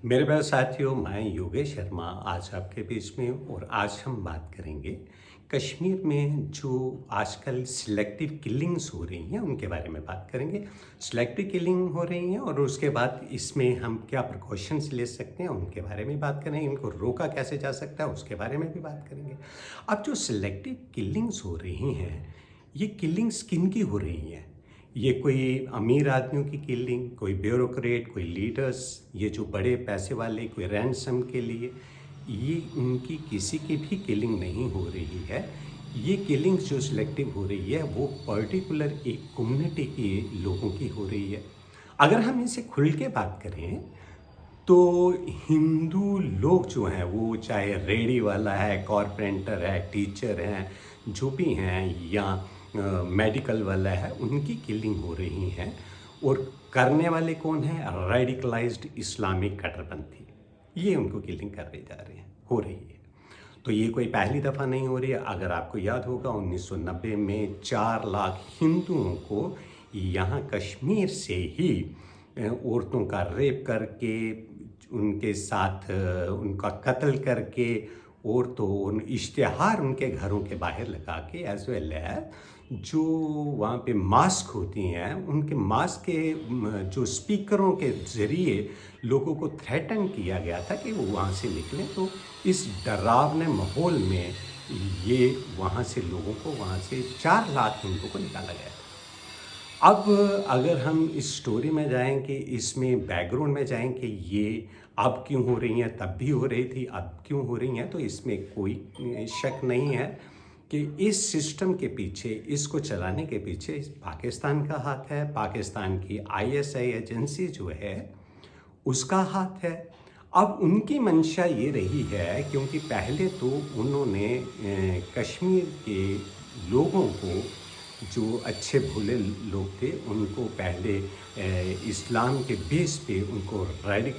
मेरे प्यारे साथियों, मैं योगेश शर्मा आज आपके बीच में और आज हम बात करेंगे कश्मीर में जो आजकल सिलेक्टिव किलिंग्स हो रही हैं उनके बारे में बात करेंगे। सिलेक्टिव किलिंग हो रही हैं और उसके बाद इसमें हम क्या प्रिकॉशंस ले सकते हैं उनके बारे में बात करेंगे। इनको रोका कैसे जा सकता है उसके बारे में भी बात करेंगे। अब जो सिलेक्टिव किलिंग्स हो रही हैं, ये किलिंग्स किन की हो रही हैं? ये कोई अमीर आदमियों की किलिंग, कोई ब्यूरोक्रेट, कोई लीडर्स, ये जो बड़े पैसे वाले, कोई रैंसम के लिए, ये उनकी किसी की भी किलिंग नहीं हो रही है। ये किलिंग्स जो सिलेक्टिव हो रही है वो पर्टिकुलर एक कम्युनिटी के लोगों की हो रही है। अगर हम इसे खुल के बात करें तो हिंदू लोग जो हैं वो चाहे रेडी वाला है, कारपेंटर है, टीचर हैं, जो भी हैं या मेडिकल वाला है, उनकी किलिंग हो रही हैं। और करने वाले कौन हैं? रेडिकलाइज्ड इस्लामिक कट्टरपंथी, ये उनको किलिंग कर रहे जा रहे हैं, हो रही है। तो ये कोई पहली दफ़ा नहीं हो रही है। अगर आपको याद होगा 1990 में 4 लाख हिंदुओं को यहाँ कश्मीर से ही औरतों का रेप करके उनके साथ उनका कत्ल करके और तो उन इश्तिहार उनके घरों के बाहर लगा के एज वेल एज जो वहाँ पे मास्क होती हैं उनके मास्क के जो स्पीकरों के ज़रिए लोगों को थ्रेटन किया गया था कि वो वहाँ से निकलें। तो इस डरावने माहौल में ये वहाँ से लोगों को वहाँ से 4 लाख हिंदुओं को निकाला गया था। अब अगर हम इस स्टोरी में जाएँ कि इसमें बैकग्राउंड में जाएँ कि ये अब क्यों हो रही हैं, तब भी हो रही थी, अब क्यों हो रही हैं, तो इसमें कोई शक नहीं है कि इस सिस्टम के पीछे, इसको चलाने के पीछे पाकिस्तान का हाथ है, पाकिस्तान की आईएसआई एजेंसी जो है, उसका हाथ है। अब उनकी मंशा ये रही है क्योंकि पहले तो उन्होंने कश्मीर के लोगों को जो अच्छे भोले लोग थे उनको पहले इस्लाम के बेस पे उनको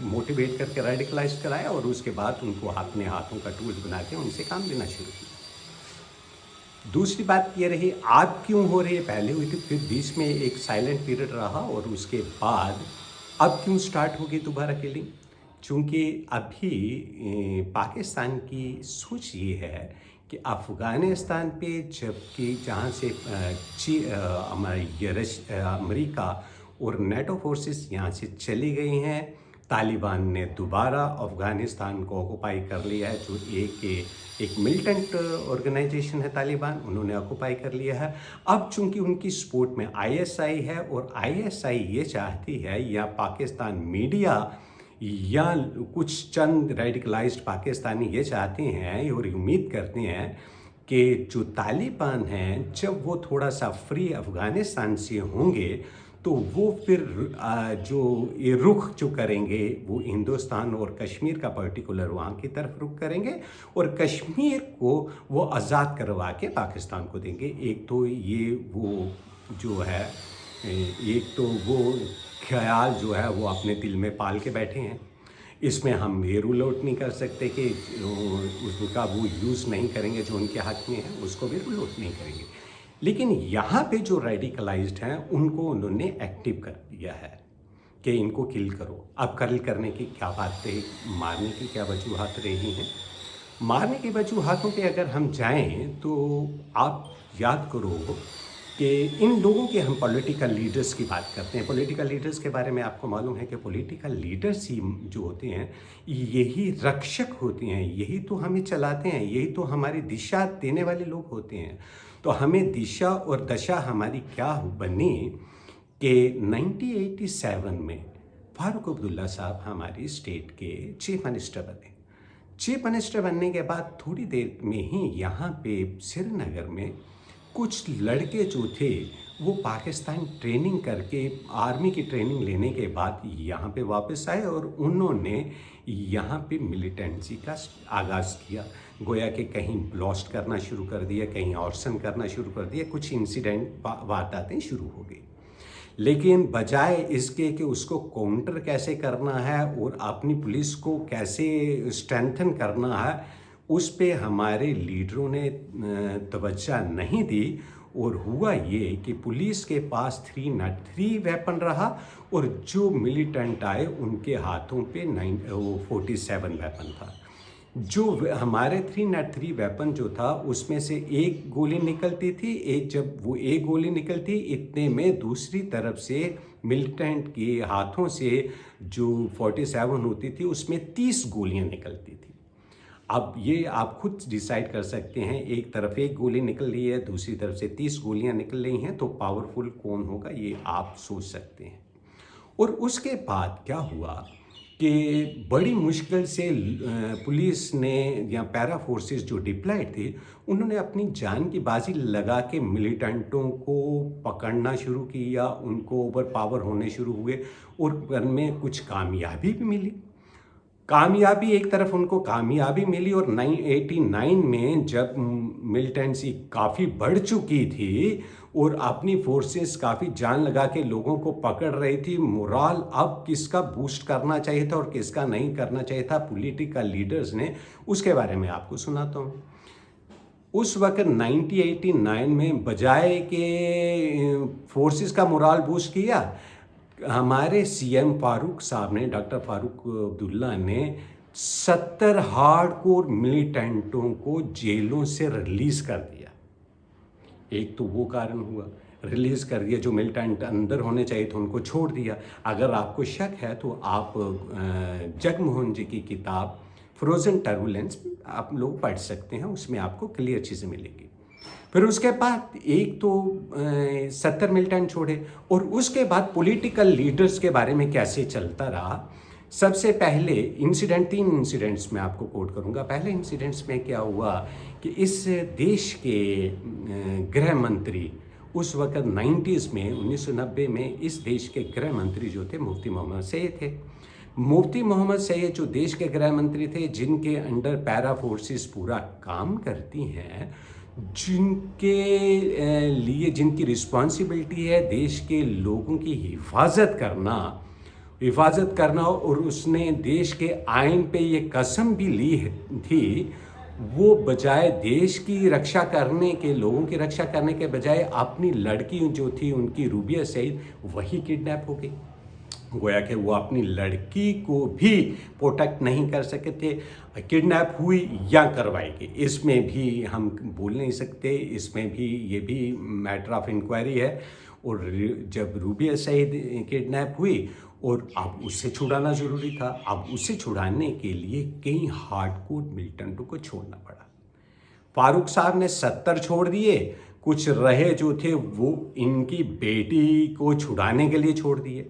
मोटिवेट करके रेडिकलाइज कराया और उसके बाद उनको अपने हाथों का टूल्स बना के उनसे काम लेना शुरू किया। दूसरी बात ये रही आज क्यों हो रही है, पहले हुई थी फिर बीच में एक साइलेंट पीरियड रहा और उसके बाद अब क्यों स्टार्ट होगी दोबारा किलिंग? चूँकि अभी पाकिस्तान की सोच ये है कि अफ़गानिस्तान पे जबकि जहाँ से हमारी अमेरिका और नेटो फोर्सेस यहाँ से चली गई हैं, तालिबान ने दोबारा अफ़गानिस्तान को ऑक्युपाई कर लिया है। जो एक मिलिटेंट ऑर्गेनाइजेशन है तालिबान, उन्होंने ऑक्युपाई कर लिया है। अब चूंकि उनकी सपोर्ट में आईएसआई है और आईएसआई ये चाहती है या पाकिस्तान मीडिया या कुछ चंद रेडिकलाइज्ड पाकिस्तानी ये चाहते हैं और उम्मीद करते हैं कि जो तालिबान हैं जब वो थोड़ा सा फ्री अफ़गानिस्तान से होंगे तो वो फिर जो ये रुख जो करेंगे वो हिंदुस्तान और कश्मीर का पर्टिकुलर वहाँ की तरफ रुख करेंगे और कश्मीर को वो आज़ाद करवा के पाकिस्तान को देंगे। एक तो ये वो जो है एक तो वो ख्याल जो है वो अपने दिल में पाल के बैठे हैं। इसमें हम ये रूल आउट नहीं कर सकते कि उसका वो यूज़ नहीं करेंगे, जो उनके हक में है उसको भी रूल आउट नहीं करेंगे। लेकिन यहाँ पे जो रेडिकलाइज्ड हैं उनको उन्होंने एक्टिव कर दिया है कि इनको किल करो। अब किल करने की क्या बात रही, मारने की क्या वजूहत रही हैं? मारने की वजूहतों पे अगर हम जाएं तो आप याद करो कि इन लोगों के हम पॉलिटिकल लीडर्स की बात करते हैं। पॉलिटिकल लीडर्स के बारे में आपको मालूम है कि पॉलिटिकल लीडर्स ही जो होते हैं यही रक्षक होते हैं, यही तो हमें चलाते हैं, यही तो हमारी दिशा देने वाले लोग होते हैं। तो हमें दिशा और दशा हमारी क्या बनी कि 1987 में फारूक अब्दुल्ला साहब हमारी स्टेट के चीफ मिनिस्टर बने। चीफ मिनिस्टर बनने के बाद थोड़ी देर में ही यहाँ पे श्रीनगर में कुछ लड़के जो थे वो पाकिस्तान ट्रेनिंग करके आर्मी की ट्रेनिंग लेने के बाद यहाँ पे वापस आए और उन्होंने यहाँ पे मिलिटेंसी का आगाज़ किया। गोया कि कहीं ब्लास्ट करना शुरू कर दिया, कहीं आर्सन करना शुरू कर दिया, कुछ इंसिडेंट वारदातें शुरू हो गई। लेकिन बजाय इसके कि उसको काउंटर कैसे करना है और अपनी पुलिस को कैसे स्ट्रेंथन करना है, उस पे हमारे लीडरों ने तवज्जो नहीं दी और हुआ ये कि पुलिस के पास 303 वेपन रहा और जो मिलिटेंट आए उनके हाथों पे 47 वेपन था। जो हमारे 303 वेपन जो था उसमें से एक गोली निकलती थी, जब वो एक गोली निकलती इतने में दूसरी तरफ से मिलिटेंट के हाथों से जो 47 होती थी उसमें 30 गोलियां निकलती थी। अब ये आप खुद डिसाइड कर सकते हैं, एक तरफ एक गोली निकल रही है, दूसरी तरफ से 30 गोलियां निकल रही हैं, तो पावरफुल कौन होगा ये आप सोच सकते हैं। और उसके बाद क्या हुआ कि बड़ी मुश्किल से पुलिस ने या पैरा फोर्सेस जो डिप्लॉयड थे उन्होंने अपनी जान की बाजी लगा के मिलिटेंटों को पकड़ना शुरू किया, उनको ओवर पावर होने शुरू हुए और उनमें कुछ कामयाबी भी मिली। एक तरफ उनको कामयाबी मिली और 989 में जब मिलिटेंसी काफ़ी बढ़ चुकी थी और अपनी फोर्सेस काफ़ी जान लगा के लोगों को पकड़ रही थी, मोराल अब किसका बूस्ट करना चाहिए था और किसका नहीं करना चाहिए था पॉलिटिकल लीडर्स ने, उसके बारे में आपको सुनाता हूँ। उस वक्त 1989 में बजाय के फोर्सेस का मोराल बूस्ट किया, हमारे सीएम फारूक साहब ने, डॉक्टर फारूक अब्दुल्ला ने 70 हार्डकोर मिलिटेंटों को जेलों से रिलीज कर दिया। एक तो वो कारण हुआ, रिलीज कर दिया, जो मिलिटेंट अंदर होने चाहिए थे उनको छोड़ दिया। अगर आपको शक है तो आप जगमोहन जी की किताब फ्रोजन टर्बुलेंस आप लोग पढ़ सकते हैं, उसमें आपको क्लियर चीज़ें मिलेगी। फिर उसके बाद एक तो 70 मिलिटेंट छोड़े और उसके बाद पॉलिटिकल लीडर्स के बारे में कैसे चलता रहा। सबसे पहले इंसिडेंट, 3 इंसिडेंट्स में आपको कोट करूंगा। पहले इंसिडेंट्स में क्या हुआ कि इस देश के गृह मंत्री उस वक्त 90s में 1990 में इस देश के गृह मंत्री जो थे मुफ्ती मोहम्मद सैयद थे। मुफ्ती मोहम्मद सैयद जो देश के गृह मंत्री थे, जिनके अंडर पैरा फोर्सेस पूरा काम करती हैं, जिनके लिए जिनकी रिस्पॉन्सिबिलिटी है देश के लोगों की हिफाजत करना और उसने देश के आइन पे ये कसम भी ली थी, वो बजाय देश की रक्षा करने के, लोगों की रक्षा करने के बजाय अपनी लड़की जो थी उनकी रूबिया सईद, वही किडनैप हो गई। गोया कि वो अपनी लड़की को भी प्रोटेक्ट नहीं कर सके थे, किडनैप हुई या करवाई गई, इसमें भी हम बोल नहीं सकते, इसमें भी ये भी मैटर ऑफ इंक्वायरी है। और जब रूबिया सईद किडनैप हुई और अब उससे छुड़ाना ज़रूरी था, अब उससे छुड़ाने के लिए कई हार्डकोर मिलिटेंटों को छोड़ना पड़ा। फारूक साहब ने 70 छोड़ दिए, कुछ रहे जो थे वो इनकी बेटी को छुड़ाने के लिए छोड़ दिए।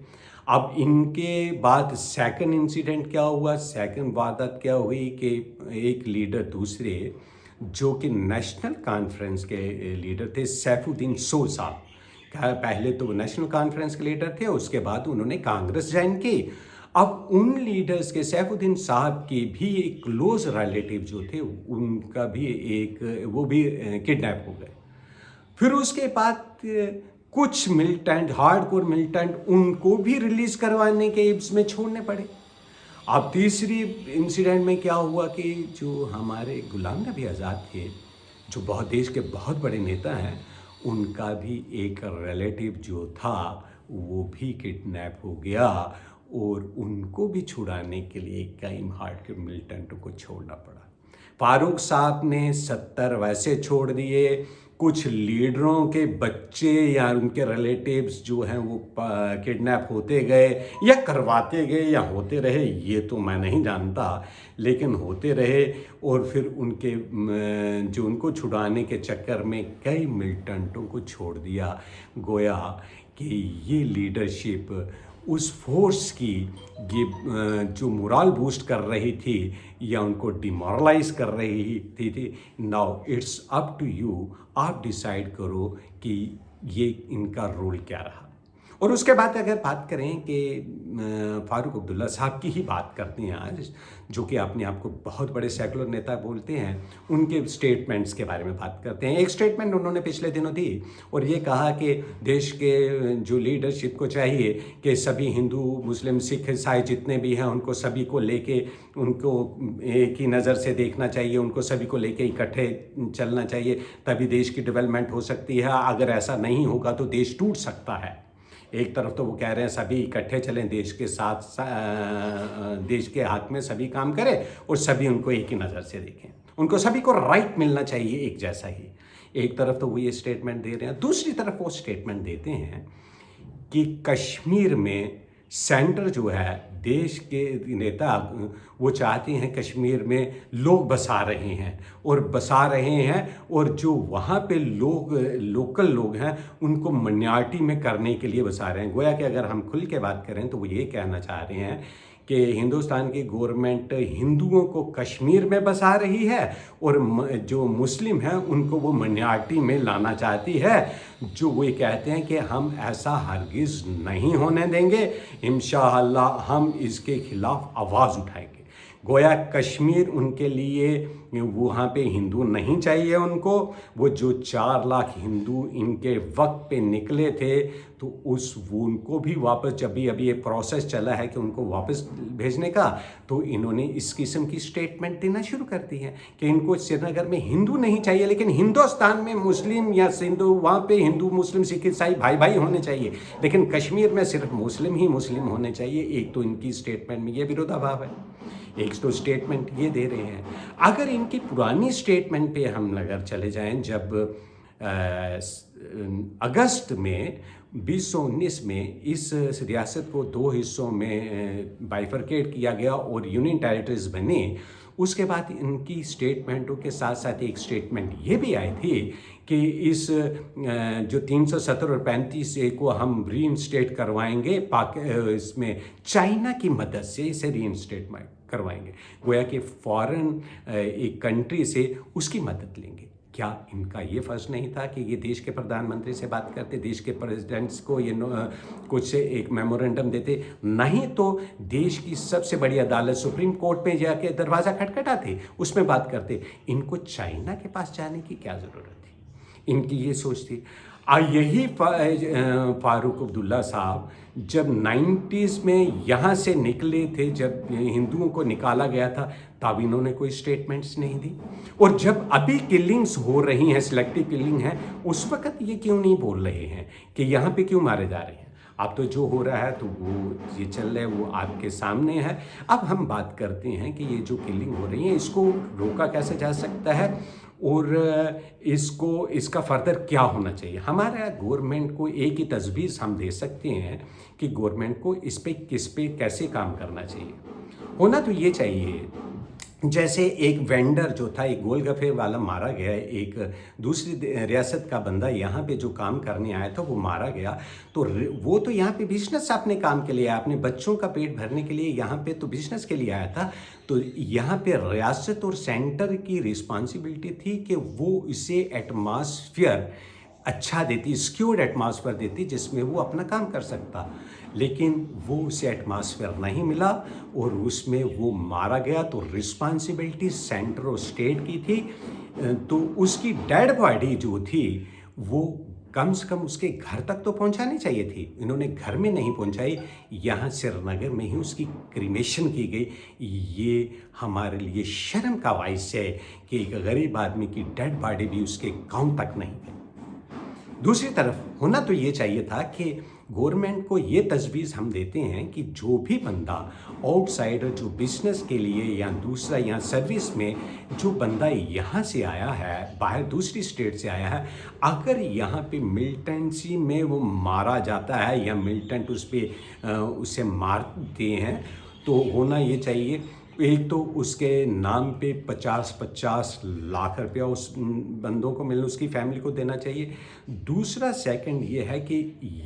अब इनके बाद सेकंड इंसिडेंट क्या हुआ, सेकंड वारदात क्या हुई कि एक लीडर दूसरे जो कि नेशनल कॉन्फ्रेंस के लीडर थे, सैफुद्दीन सो साहब, पहले तो नेशनल कॉन्फ्रेंस के लीडर थे, उसके बाद उन्होंने कांग्रेस ज्वाइन की। अब उन लीडर्स के, सैफुद्दीन साहब के भी एक क्लोज रिलेटिव जो थे, उनका भी वो भी किडनैप हो गए। फिर उसके बाद कुछ मिलिटेंट, हार्डकोर मिलिटेंट, उनको भी रिलीज करवाने के एब्स में छोड़ने पड़े। अब तीसरी इंसिडेंट में क्या हुआ कि जो हमारे गुलाम नबी आज़ाद थे, जो बहुत देश के बहुत बड़े नेता हैं, उनका भी एक रिलेटिव जो था वो भी किडनैप हो गया और उनको भी छुड़ाने के लिए कई हार्डकोर मिलिटेंटों को छोड़ना पड़ा। फारूक साहब ने 70 वैसे छोड़ दिए, कुछ लीडरों के बच्चे या उनके रिलेटिव्स जो हैं वो किडनैप होते गए या करवाते गए या होते रहे, ये तो मैं नहीं जानता, लेकिन होते रहे। और फिर उनके जो उनको छुड़ाने के चक्कर में कई मिलिटेंटों को छोड़ दिया। गोया कि ये लीडरशिप उस फोर्स की ये जो मोरल बूस्ट कर रही थी या उनको डिमोरलाइज कर रही थी। Now it's up to you, आप डिसाइड करो कि ये इनका रोल क्या रहा। और उसके बाद अगर बात करें कि फारूक अब्दुल्ला साहब की ही बात करते हैं आज, जो कि अपने आप को बहुत बड़े सेकुलर नेता बोलते हैं, उनके स्टेटमेंट्स के बारे में बात करते हैं। एक स्टेटमेंट उन्होंने पिछले दिनों दी और ये कहा कि देश के जो लीडरशिप को चाहिए कि सभी हिंदू, मुस्लिम, सिख, ईसाई जितने भी हैं उनको सभी को लेके उनको एक ही नज़र से देखना चाहिए, उनको सभी को लेके इकट्ठे चलना चाहिए, तभी देश की डेवलपमेंट हो सकती है। अगर ऐसा नहीं होगा तो देश टूट सकता है। एक तरफ तो वो कह रहे हैं सभी इकट्ठे चलें, देश के साथ देश के हक में सभी काम करें और सभी उनको एक ही नज़र से देखें, उनको सभी को राइट मिलना चाहिए एक जैसा ही। एक तरफ तो वो ये स्टेटमेंट दे रहे हैं, दूसरी तरफ वो स्टेटमेंट देते हैं कि कश्मीर में सेंटर जो है, देश के नेता वो चाहते हैं कश्मीर में लोग बसा रहे हैं और जो वहाँ पे लोकल लोग हैं उनको माइनॉरिटी में करने के लिए बसा रहे हैं। गोया कि अगर हम खुल के बात करें तो वो ये कहना चाह रहे हैं कि हिंदुस्तान की गवर्नमेंट हिंदुओं को कश्मीर में बसा रही है और जो मुस्लिम हैं उनको वो माइनॉरिटी में लाना चाहती है। जो वो कहते हैं कि हम ऐसा हरगिज़ नहीं होने देंगे, इंशाअल्लाह हम इसके खिलाफ आवाज़ उठाएंगे। गोया कश्मीर उनके लिए, वहाँ पे हिंदू नहीं चाहिए उनको। वो जो 4 लाख हिंदू इनके वक्त पे निकले थे तो उनको भी वापस, जब भी अभी ये प्रोसेस चला है कि उनको वापस भेजने का, तो इन्होंने इस किस्म की स्टेटमेंट देना शुरू कर दी है कि इनको श्रीनगर में हिंदू नहीं चाहिए, लेकिन हिंदुस्तान में मुस्लिम या सिंधु, वहाँ पे हिंदू, मुस्लिम, सिख, ईसाई भाई भाई होने चाहिए, लेकिन कश्मीर में सिर्फ मुस्लिम ही मुस्लिम होने चाहिए। एक तो इनकी स्टेटमेंट में ये विरोधाभास है, एक तो स्टेटमेंट ये दे रहे हैं। अगर इनकी पुरानी स्टेटमेंट पे हम अगर चले जाएं, जब अगस्त में 2019 में इस रियासत को 2 हिस्सों में बाइफरकेट किया गया और यूनियन टेरिटरीज बने, उसके बाद इनकी स्टेटमेंटों के साथ साथ एक स्टेटमेंट ये भी आई थी कि इस जो 370 और 35A को हम रीइंस्टेट करवाएंगे, इसमें चाइना की मदद से इसे रीइंस्टेटमेंट करवाएंगे, गोया कि फॉरेन एक कंट्री से उसकी मदद लेंगे। क्या इनका ये फर्ज नहीं था कि ये देश के प्रधानमंत्री से बात करते, देश के प्रेसिडेंट्स को ये कुछ एक मेमोरेंडम देते? नहीं तो देश की सबसे बड़ी अदालत सुप्रीम कोर्ट में जाके दरवाज़ा खटखटाते, उसमें बात करते। इनको चाइना के पास जाने की क्या ज़रूरत थी? इनकी ये सोच थी। यही फारूक अब्दुल्ला साहब जब 90s में यहाँ से निकले थे, जब हिंदुओं को निकाला गया था, तब इन्होंने कोई स्टेटमेंट्स नहीं दी। और जब अभी किलिंग्स हो रही हैं, सिलेक्टिव किलिंग है, उस वक्त ये क्यों नहीं बोल रहे हैं कि यहाँ पे क्यों मारे जा रहे हैं? अब तो जो हो रहा है तो वो ये चल रहा है, वो आपके सामने है। अब हम बात करते हैं कि ये जो किलिंग हो रही है इसको रोका कैसे जा सकता है और इसका फर्दर क्या होना चाहिए। हमारा गवर्नमेंट को एक ही तजवीज़ हम दे सकते हैं कि गवर्नमेंट को किस पे कैसे काम करना चाहिए। होना तो ये चाहिए, जैसे एक वेंडर जो था, एक गोलगप्पे वाला मारा गया, एक दूसरी रियासत का बंदा यहाँ पे जो काम करने आया था वो मारा गया, तो वो तो यहाँ पे बिजनेस अपने काम के लिए आया, अपने बच्चों का पेट भरने के लिए यहाँ पे तो बिजनेस के लिए आया था। तो यहाँ पे रियासत और सेंटर की रिस्पॉन्सिबिलिटी थी कि वो इसे एटमॉस्फेयर अच्छा देती, सिक्योर्ड एटमॉस्फेयर देती जिसमें वो अपना काम कर सकता, लेकिन वो उसे एटमॉस्फेयर नहीं मिला और उसमें वो मारा गया। तो रिस्पॉन्सिबिलिटी सेंटर और स्टेट की थी, तो उसकी डेड बॉडी जो थी वो कम से कम उसके घर तक तो पहुंचानी चाहिए थी। इन्होंने घर में नहीं पहुंचाई, यहाँ श्रीनगर में ही उसकी क्रीमेशन की गई। ये हमारे लिए शर्म का वाइस है कि एक गरीब आदमी की डेड बॉडी भी उसके गांव तक नहीं गई। दूसरी तरफ होना तो ये चाहिए था कि गवर्नमेंट को ये तजवीज़ हम देते हैं कि जो भी बंदा आउटसाइडर, जो बिजनेस के लिए या दूसरा यहाँ सर्विस में जो बंदा यहाँ से आया है, बाहर दूसरी स्टेट से आया है, अगर यहाँ पे मिलिटेंसी में वो मारा जाता है या मिलिटेंट उसे मारते हैं, तो होना ये चाहिए, एक तो उसके नाम पे 50-50 लाख रुपया उस बंदों को मिलना, उसकी फैमिली को देना चाहिए। दूसरा सेकंड ये है कि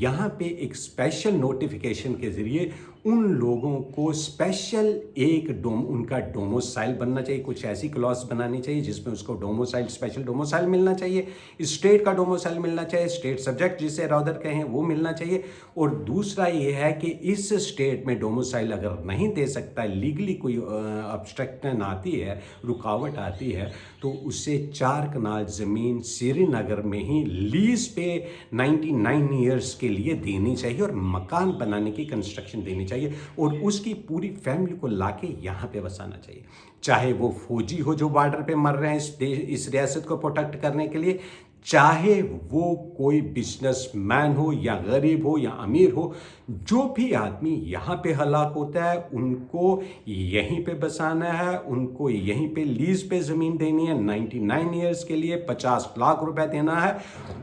यहाँ पे एक स्पेशल नोटिफिकेशन के ज़रिए उन लोगों को स्पेशल एक उनका डोमोसाइल बनना चाहिए। कुछ ऐसी क्लॉज बनानी चाहिए जिसमें उसको डोमोसाइल, स्पेशल डोमोसाइल मिलना चाहिए, स्टेट का डोमोसाइल मिलना चाहिए, स्टेट सब्जेक्ट जिसे राउदर कहें वो मिलना चाहिए। और दूसरा ये है कि इस स्टेट में डोमोसाइल अगर नहीं दे सकता है, लीगली कोई ऑब्स्ट्रक्शन आती है, रुकावट आती है, तो उसे 4 कनाल ज़मीन श्रीनगर में ही लीज पे 99 ईयर्स के लिए देनी चाहिए और मकान बनाने की कंस्ट्रक्शन देनी चाहिए और उसकी पूरी फैमिली को लाके यहाँ पे बसाना चाहिए। चाहे वो फौजी हो जो बॉर्डर पे मर रहे हैं इस रियासत को प्रोटेक्ट करने के लिए, चाहे वो कोई बिजनेसमैन हो या गरीब हो या अमीर हो, जो भी आदमी यहाँ पे हलाक होता है उनको यहीं पे बसाना है, उनको यहीं पे लीज पे ज़मीन देनी है 99 ईयर्स के लिए, 50 लाख रुपए देना है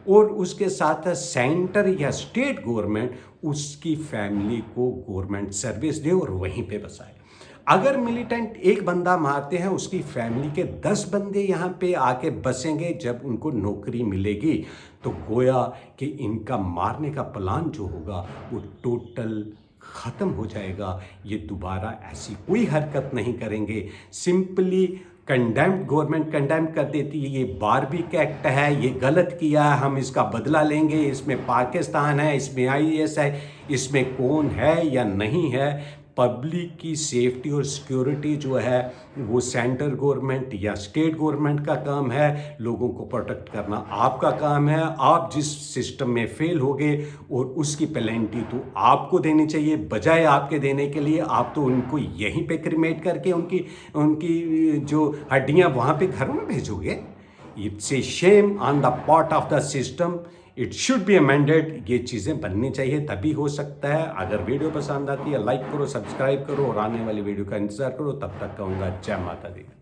और उसके साथ सेंटर या स्टेट गवर्नमेंट उसकी फैमिली को गवर्नमेंट सर्विस दे और वहीं पे बसाए। अगर मिलिटेंट एक बंदा मारते हैं, उसकी फैमिली के 10 बंदे यहाँ पे आके बसेंगे जब उनको नौकरी मिलेगी, तो गोया कि इनका मारने का प्लान जो होगा वो टोटल ख़त्म हो जाएगा। ये दोबारा ऐसी कोई हरकत नहीं करेंगे। सिंपली कंडेम्ड, गवर्नमेंट कंडेम कर देती है, ये बारबीक एक्ट है, ये गलत किया है, हम इसका बदला लेंगे, इसमें पाकिस्तान है, इसमें IAS है, इसमें कौन है या नहीं है। पब्लिक की सेफ्टी और सिक्योरिटी जो है वो सेंटर गवर्नमेंट या स्टेट गवर्नमेंट का काम है, लोगों को प्रोटेक्ट करना आपका काम है। आप जिस सिस्टम में फेल हो गए और उसकी पेनल्टी तो आपको देनी चाहिए, बजाय आपके देने के लिए आप तो उनको यहीं पे क्रिमेट करके उनकी उनकी जो हड्डियां वहाँ पे घरों में भेजोगे। It's a shame on the part of the system, it should be amended. ये चीज़ें बननी चाहिए, तभी हो सकता है। अगर वीडियो पसंद आती है लाइक करो, सब्सक्राइब करो और आने वाली वीडियो का इंतज़ार करो। तब तक कहूँगा जय माता दी।